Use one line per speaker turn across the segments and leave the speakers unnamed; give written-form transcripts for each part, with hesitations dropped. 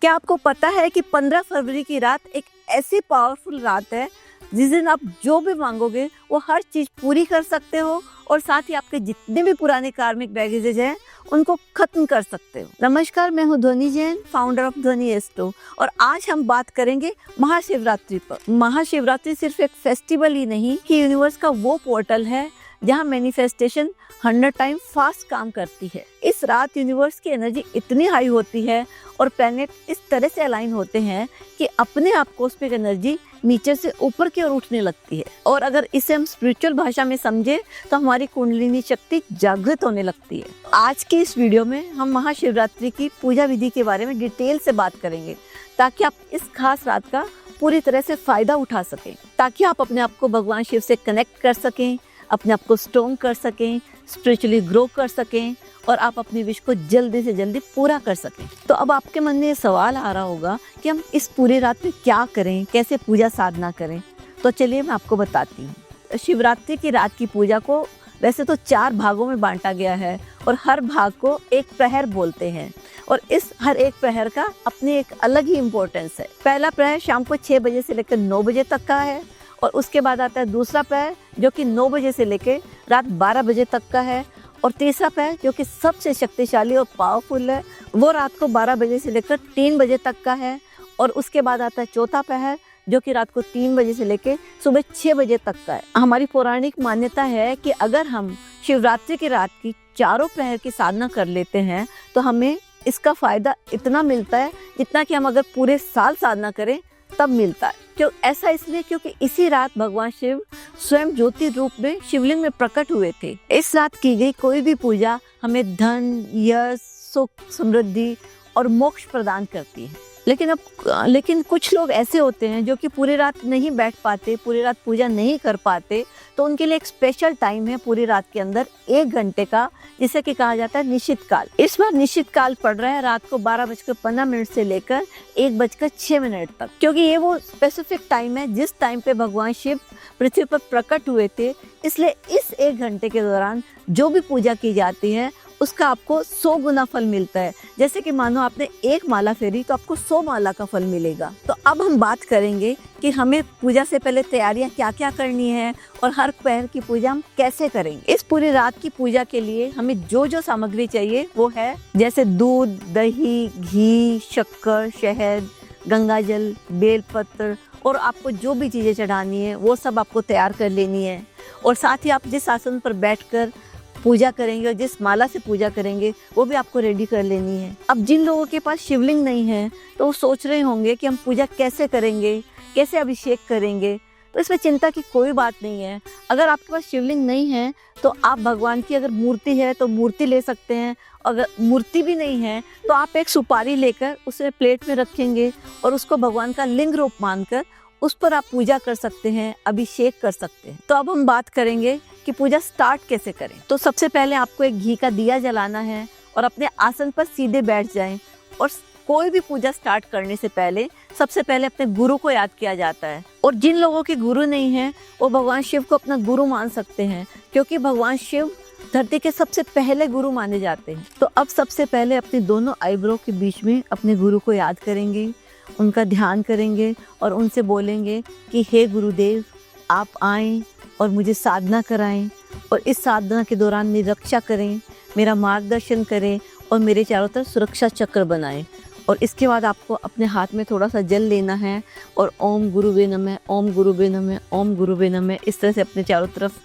क्या आपको पता है कि 15 फरवरी की रात एक ऐसी पावरफुल रात है जिस दिन आप जो भी मांगोगे वो हर चीज पूरी कर सकते हो और साथ ही आपके जितने भी पुराने कार्मिक बैगेजेज हैं उनको खत्म कर सकते हो। नमस्कार, मैं हूँ ध्वनि जैन, फाउंडर ऑफ ध्वनि एस्ट्रो, और आज हम बात करेंगे महाशिवरात्रि पर। महाशिवरात्रि सिर्फ एक फेस्टिवल ही नहीं कि यूनिवर्स का वो पोर्टल है जहाँ मैनिफेस्टेशन 100 टाइम फास्ट काम करती है। इस रात यूनिवर्स की एनर्जी इतनी हाई होती है और प्लैनेट इस तरह से अलाइन होते हैं कि अपने आप कॉस्मिक एनर्जी नीचे से ऊपर की ओर उठने लगती है। और अगर इसे हम स्पिरिचुअल भाषा में समझे तो हमारी कुंडलिनी शक्ति जागृत होने लगती है। आज की इस वीडियो में हम महाशिवरात्रि की पूजा विधि के बारे में डिटेल से बात करेंगे ताकि आप इस खास रात का पूरी तरह से फायदा उठा सकें, ताकि आप अपने आप को भगवान शिव से कनेक्ट कर सकें, अपने आप को स्ट्रॉन्ग कर सकें, स्पिरिचुअली ग्रो कर सकें और आप अपनी विश को जल्दी से जल्दी पूरा कर सकें। तो अब आपके मन में ये सवाल आ रहा होगा कि हम इस पूरी रात में क्या करें, कैसे पूजा साधना करें। तो चलिए मैं आपको बताती हूँ। शिवरात्रि की रात की पूजा को वैसे तो 4 भागों में बांटा गया है और हर भाग को एक प्रहर बोलते हैं और इस हर एक प्रहर का अपनी एक अलग ही इम्पोर्टेंस है। पहला प्रहर शाम को 6 बजे से लेकर 9 बजे तक का है और उसके बाद आता है दूसरा प्रहर जो कि 9 बजे से लेकर रात 12 बजे तक का है, और तीसरा प्रहर जो कि सबसे शक्तिशाली और पावरफुल है वो रात को 12 बजे से लेकर 3 बजे तक का है, और उसके बाद आता है चौथा प्रहर जो कि रात को 3 बजे से लेकर सुबह 6 बजे तक का है। हमारी पौराणिक मान्यता है कि अगर हम शिवरात्रि की रात की चारों प्रहर की साधना कर लेते हैं तो हमें इसका फायदा इतना मिलता है जितना कि हम अगर पूरे साल साधना करें तब मिलता है। क्यों ऐसा? इसलिए क्योंकि इसी रात भगवान शिव स्वयं ज्योति रूप में शिवलिंग में प्रकट हुए थे। इस रात की गई कोई भी पूजा हमें धन, यश, सुख, समृद्धि और मोक्ष प्रदान करती है। लेकिन कुछ लोग ऐसे होते हैं जो कि पूरी रात नहीं बैठ पाते, पूरी रात पूजा नहीं कर पाते, तो उनके लिए एक स्पेशल टाइम है पूरी रात के अंदर 1 घंटे का, जिसे कि कहा जाता है निश्चित काल। इस बार निश्चित काल पड़ रहा है रात को 12:15 से लेकर 1:06 तक, क्योंकि ये वो स्पेसिफिक टाइम है जिस टाइम पे भगवान शिव पृथ्वी पर प्रकट हुए थे। इसलिए इस 1 घंटे के दौरान जो भी पूजा की जाती है उसका आपको 100 गुना फल मिलता है। जैसे कि मानो आपने 1 माला फेरी तो आपको 100 माला का फल मिलेगा। तो अब हम बात करेंगे कि हमें पूजा से पहले तैयारियां क्या क्या करनी है और हर प्रहर की पूजा हम कैसे करेंगे। इस पूरी रात की पूजा के लिए हमें जो जो सामग्री चाहिए वो है जैसे दूध, दही, घी, शक्कर, शहद, गंगाजल, बेलपत्र, और आपको जो भी चीज़ें चढ़ानी है वो सब आपको तैयार कर लेनी है। और साथ ही आप जिस आसन पर बैठकर पूजा करेंगे और जिस माला से पूजा करेंगे वो भी आपको रेडी कर लेनी है। अब जिन लोगों के पास शिवलिंग नहीं है तो वो सोच रहे होंगे कि हम पूजा कैसे करेंगे, कैसे अभिषेक करेंगे। तो इसमें चिंता की कोई बात नहीं है। अगर आपके पास शिवलिंग नहीं है तो आप भगवान की अगर मूर्ति है तो मूर्ति ले सकते हैं। अगर मूर्ति भी नहीं है तो आप एक सुपारी लेकर उसे प्लेट में रखेंगे और उसको भगवान का लिंग रूप मानकर उस पर आप पूजा कर सकते हैं, अभिषेक कर सकते हैं। तो अब हम बात करेंगे कि पूजा स्टार्ट कैसे करें। तो सबसे पहले आपको एक घी का दिया जलाना है और अपने आसन पर सीधे बैठ जाएं। और कोई भी पूजा स्टार्ट करने से पहले सबसे पहले अपने गुरु को याद किया जाता है। और जिन लोगों के गुरु नहीं है वो भगवान शिव को अपना गुरु मान सकते हैं, क्योंकि भगवान शिव धरती के सबसे पहले गुरु माने जाते हैं। तो अब सबसे पहले अपने दोनों आईब्रो के बीच में अपने गुरु को याद करेंगे, उनका ध्यान करेंगे और उनसे बोलेंगे कि हे गुरुदेव, आप आएं और मुझे साधना कराएं और इस साधना के दौरान मेरी रक्षा करें, मेरा मार्गदर्शन करें और मेरे चारों तरफ सुरक्षा चक्र बनाएं। और इसके बाद आपको अपने हाथ में थोड़ा सा जल लेना है और ओम गुरुवे नमः, ओम गुरुवे नमः, ओम गुरुवे नमः, इस तरह से अपने चारों तरफ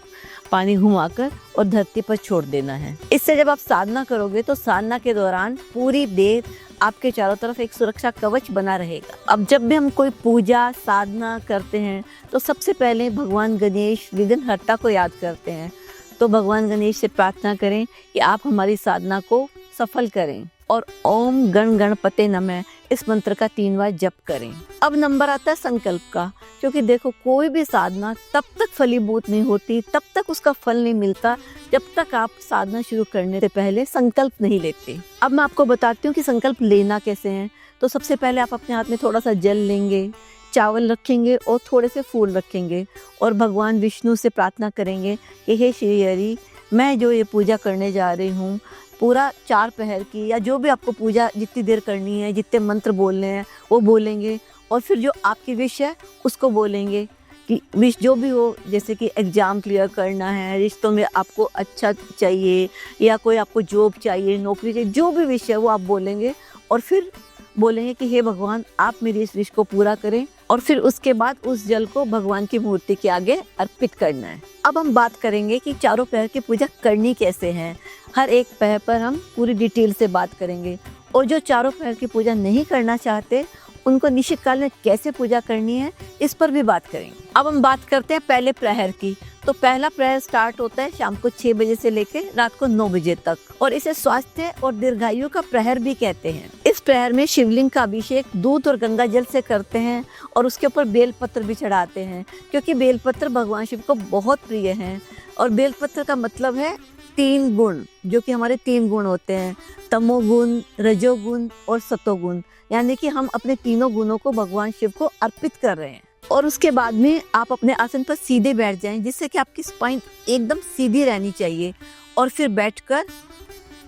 पानी घुमाकर और धरती पर छोड़ देना है। इससे जब आप साधना करोगे तो साधना के दौरान पूरी देर आपके चारों तरफ एक सुरक्षा कवच बना रहेगा। अब जब भी हम कोई पूजा साधना करते हैं तो सबसे पहले भगवान गणेश विघ्नहर्ता को याद करते हैं। तो भगवान गणेश से प्रार्थना करें कि आप हमारी साधना को सफल करें और ओम गण गणपते नमः इस मंत्र का 3 बार जप करें। अब नंबर आता है संकल्प का, क्योंकि देखो कोई भी साधना तब तक फलीभूत नहीं होती, तब तक उसका फल नहीं मिलता जब तक आप साधना शुरू करने से पहले संकल्प नहीं लेते। अब मैं आपको बताती हूँ कि संकल्प लेना कैसे है। तो सबसे पहले आप अपने हाथ में थोड़ा सा जल लेंगे, चावल रखेंगे और थोड़े से फूल रखेंगे और भगवान विष्णु से प्रार्थना करेंगे कि हे श्री हरि, मैं जो ये पूजा करने जा रही हूँ पूरा 4 पहर की या जो भी आपको पूजा जितनी देर करनी है, जितने मंत्र बोलने हैं वो बोलेंगे और फिर जो आपकी विश है उसको बोलेंगे कि विश जो भी हो, जैसे कि एग्ज़ाम क्लियर करना है, रिश्तों में आपको अच्छा चाहिए या कोई आपको जॉब चाहिए, नौकरी चाहिए, जो भी विश है वो आप बोलेंगे और फिर बोलेंगे कि हे भगवान आप मेरी इस विश को पूरा करें और फिर उसके बाद उस जल को भगवान की मूर्ति के आगे अर्पित करना है। अब हम बात करेंगे कि चारों पहर की पूजा करनी कैसे है। हर एक पहर पर हम पूरी डिटेल से बात करेंगे और जो चारों पहर की पूजा नहीं करना चाहते उनको निश्चित काल में कैसे पूजा करनी है इस पर भी बात करेंगे। अब हम बात करते हैं पहले प्रहर की। तो पहला प्रहर स्टार्ट होता है शाम को 6 बजे से लेकर रात को 9 बजे तक और इसे स्वास्थ्य और दीर्घायु का प्रहर भी कहते हैं। इस प्रहर में शिवलिंग का अभिषेक दूध और गंगा जल से करते हैं और उसके ऊपर बेलपत्र भी चढ़ाते हैं क्योंकि बेलपत्र भगवान शिव को बहुत प्रिय हैं। और बेलपत्र का मतलब है 3 गुण, जो कि हमारे 3 गुण होते हैं, तमोगुण, रजोगुण और सतोगुण, यानी कि हम अपने तीनों गुणों को भगवान शिव को अर्पित कर रहे हैं। और उसके बाद में आप अपने आसन पर सीधे बैठ जाएं जिससे कि आपकी स्पाइन एकदम सीधी रहनी चाहिए और फिर बैठकर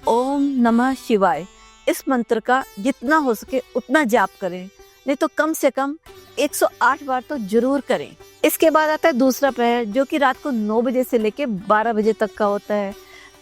ओम नमः शिवाय इस मंत्र का जितना हो सके उतना जाप करें, नहीं तो कम से कम 108 बार तो जरूर करें। इसके बाद आता है दूसरा प्रहर जो कि रात को 9 बजे से लेकर 12 बजे तक का होता है।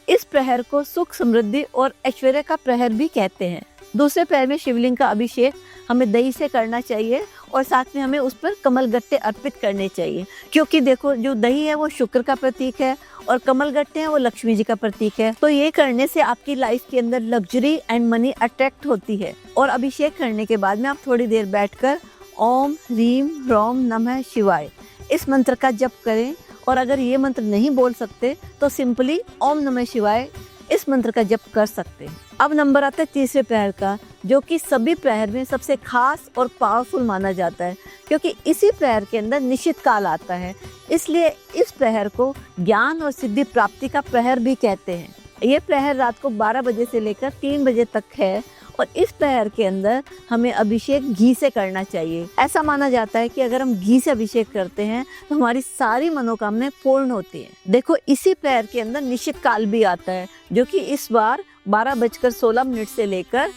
इस प्रहर को सुख, समृद्धि और ऐश्वर्य का प्रहर भी कहते हैं। दूसरे प्रहर में शिवलिंग का अभिषेक हमें दही से करना चाहिए और साथ में हमें उस पर कमल गट्टे अर्पित करने चाहिए क्योंकि देखो जो दही है वो शुक्र का प्रतीक है और कमल गट्टे हैं वो लक्ष्मी जी का प्रतीक है। तो ये करने से आपकी लाइफ के अंदर लग्जरी एंड मनी अट्रैक्ट होती है। और अभिषेक करने के बाद में आप थोड़ी देर बैठकर ओम ह्रीम ह्रौम नमः शिवाय इस मंत्र का जप करें और अगर ये मंत्र नहीं बोल सकते तो सिंपली ओम नमः शिवाय इस मंत्र का जप कर सकते हैं। अब नंबर आता है तीसरे प्रहर का जो कि सभी प्रहर में सबसे खास और पावरफुल माना जाता है क्योंकि इसी प्रहर के अंदर निश्चित काल आता है, इसलिए इस प्रहर को ज्ञान और सिद्धि प्राप्ति का प्रहर भी कहते हैं। ये प्रहर रात को 12 बजे से लेकर 3 बजे तक है और इस प्रहर के अंदर हमें अभिषेक घी से करना चाहिए। ऐसा माना जाता है कि अगर हम घी से अभिषेक करते हैं तो हमारी सारी मनोकामनाएं पूर्ण होती हैं। देखो इसी प्रहर के अंदर निश्चित काल भी आता है जो कि इस बार 12:16 से लेकर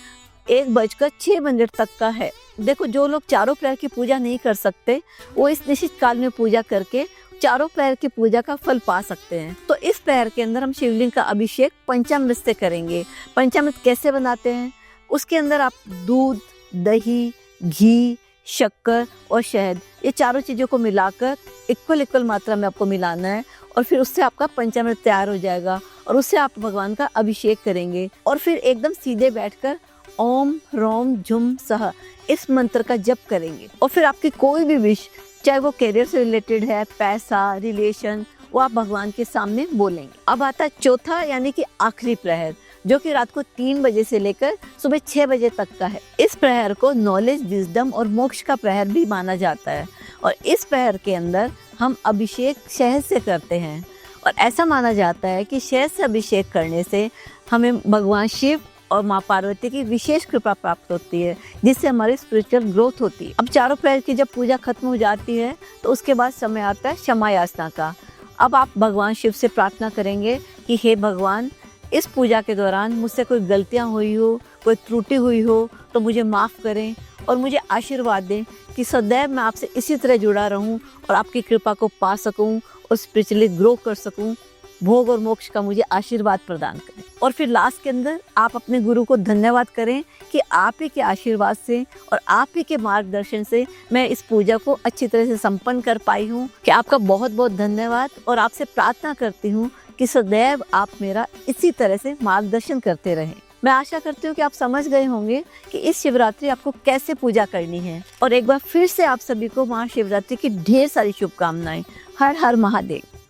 1:06 तक का है। देखो जो लोग चारों प्रहर की पूजा नहीं कर सकते वो इस निश्चित काल में पूजा करके चारों प्रहर की पूजा का फल पा सकते हैं। तो इस प्रहर के अंदर हम शिवलिंग का अभिषेक पंचामृत से करेंगे। पंचामृत कैसे बनाते हैं? उसके अंदर आप दूध, दही, घी, शक्कर और शहद ये चारों चीज़ों को मिलाकर इक्वल मात्रा में आपको मिलाना है और फिर उससे आपका पंचामृत तैयार हो जाएगा और उससे आप भगवान का अभिषेक करेंगे और फिर एकदम सीधे बैठकर ओम ह्रौम झुम सह इस मंत्र का जप करेंगे और फिर आपकी कोई भी विश, चाहे वो करियर से रिलेटेड है, पैसा, रिलेशन, वो आप भगवान के सामने बोलेंगे। अब आता है चौथा यानी कि आखिरी प्रहर जो कि रात को 3 बजे से लेकर सुबह 6 बजे तक का है। इस प्रहर को नॉलेज, विजडम और मोक्ष का प्रहर भी माना जाता है और इस प्रहर के अंदर हम अभिषेक शहद से करते हैं और ऐसा माना जाता है कि शहद से अभिषेक करने से हमें भगवान शिव और माँ पार्वती की विशेष कृपा प्राप्त होती है जिससे हमारी स्पिरिचुअल ग्रोथ होती है। अब चारों प्रहर की जब पूजा खत्म हो जाती है तो उसके बाद समय आता है क्षमा याचना का। अब आप भगवान शिव से प्रार्थना करेंगे कि हे भगवान, इस पूजा के दौरान मुझसे कोई गलतियां हुई हो, कोई त्रुटि हुई हो तो मुझे माफ़ करें और मुझे आशीर्वाद दें कि सदैव मैं आपसे इसी तरह जुड़ा रहूं और आपकी कृपा को पा सकूं और स्पिरिचुअली ग्रो कर सकूं। भोग और मोक्ष का मुझे आशीर्वाद प्रदान करें। और फिर लास्ट के अंदर आप अपने गुरु को धन्यवाद करें कि आप ही के आशीर्वाद से और आप ही के मार्गदर्शन से मैं इस पूजा को अच्छी तरह से संपन्न कर पाई हूँ। कि आपका बहुत बहुत धन्यवाद और आपसे प्रार्थना करती हूँ कि सदैव आप मेरा इसी तरह से मार्गदर्शन करते रहें। मैं आशा करती हूँ कि आप समझ गए होंगे कि इस शिवरात्रि आपको कैसे पूजा करनी है। और एक बार फिर से आप सभी को महाशिवरात्रि की ढेर सारी शुभकामनाएं। हर हर महादेव।